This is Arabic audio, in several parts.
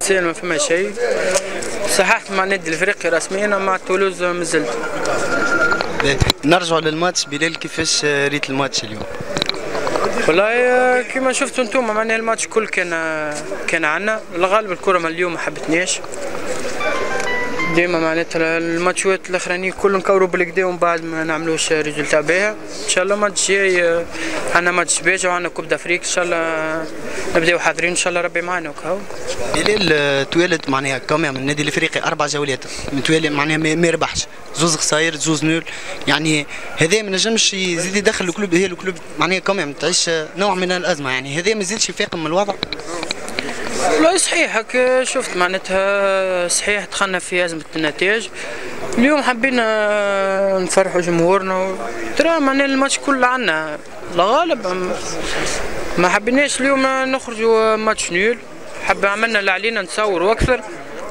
تتسائل ما فما شيء. صححت مع النادي الافريقي رسميا مع تولوز مازلت. نرجعوا للماتش بلال، كيفاش ريت الماتش اليوم؟ والله كيما شفتوا انتم معناها الماتش كل كان عندنا الغالب. الكره من اليوم ما حبتناش ديما معناتها الماتشات الاخرانيين كلهم نكوروا بالكدا ومن بعد ما نعملوش ريزولتا باهي. ان شاء الله الماتش الجاي عندنا ماتش باجا وعندنا كوب دافريك، ان شاء الله نبداو حاضرين ان شاء الله ربي معنا وكاو. بلال توالد معناها كمان النادي الافريقي 4 جولات متوالي معناها ما ربحش، زوز خساير زوز نول، يعني هذا ما نجمش يزيد يدخل الكلوب. هي الكلوب معناها كمان تعيش نوع من الازمه، يعني هذا ما يزيدش يفاقم من الوضع. والله صحيح هكا شفت معناتها صحيح دخلنا في أزمة النتائج. اليوم حبينا نفرحوا جمهورنا ترى معناها الماتش كله عنا الغالب. ما حبيناش اليوم نخرجوا ماتش نول، عملنا اللي علينا نتصوروا أكثر.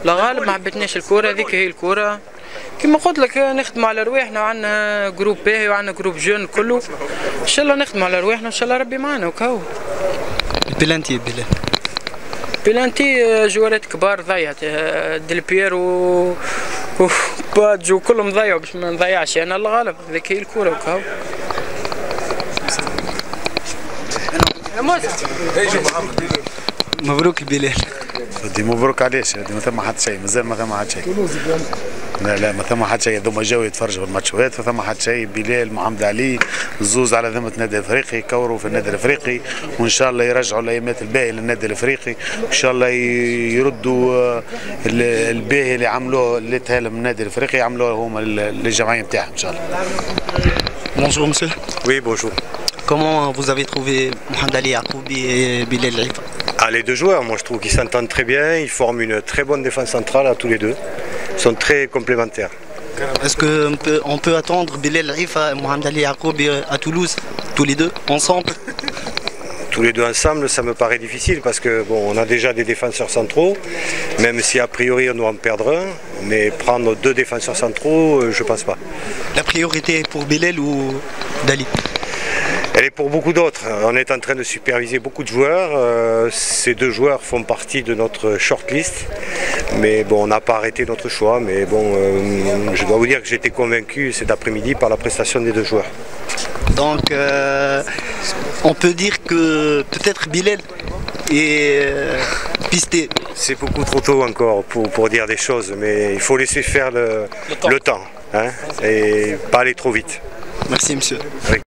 الغالب ما حبيتناش الكورة، هذيك هي الكورة كما قلت لك نخدموا على رواحنا وعندنا جروب باهي وعندنا جروب جون كله. إن شاء الله نخدموا على رواحنا وإن شاء الله ربي معنا وكاو. بلانتي بلال بلانتي جوارات كبار ضيعت ديل بييرو وبادجو كلهم ضيعوا باش ما نضيعش انا الغالب. هذيك هي الكوره وكاو. مبروك بلال. ودي مبروك علاش؟ ما ثم حد شيء، مازال ما ثم حد شيء. لا ما ثم حد شيء، هذوما جاوا يتفرجوا في الماتشات فثم حد شيء. بلال محمد علي الزوز على ذمه النادي الافريقي، كوروا في النادي الافريقي وان شاء الله يرجعوا الايامات الباهيه للنادي الافريقي، وان شاء الله يردوا الباهي اللي عملوه اللي تهالم النادي الافريقي يعملوه هما للجمعيه نتاعهم ان شاء الله. Bonjour monsieur. Oui, bonjour. Comment vous avez trouvé Mohamed Ali Yacoubi et Bilal Aifa? Les deux joueurs, moi je trouve qu'ils s'entendent très bien, ils forment une très bonne défense centrale à tous les deux. Ils sont très complémentaires. Est-ce qu'on peut attendre Bilal Aifa et Mohamed Ali Yacoubi à Toulouse, tous les deux, ensemble? Tous les deux ensemble, ça me paraît difficile parce que bon, on a déjà des défenseurs centraux, même si a priori on doit en perdre un, mais prendre 2 défenseurs centraux, je pense pas. La priorité est pour Bilal ou Dali? Elle est pour beaucoup d'autres. On est en train de superviser beaucoup de joueurs. Ces 2 joueurs font partie de notre shortlist. Mais bon, on n'a pas arrêté notre choix. Mais bon, je dois vous dire que j'étais convaincu cet après-midi par la prestation des 2 joueurs. Donc, on peut dire que peut-être Bilal est pisté. C'est beaucoup trop tôt encore pour dire des choses. Mais il faut laisser faire le temps. Hein, et pas aller trop vite. Merci monsieur. Oui.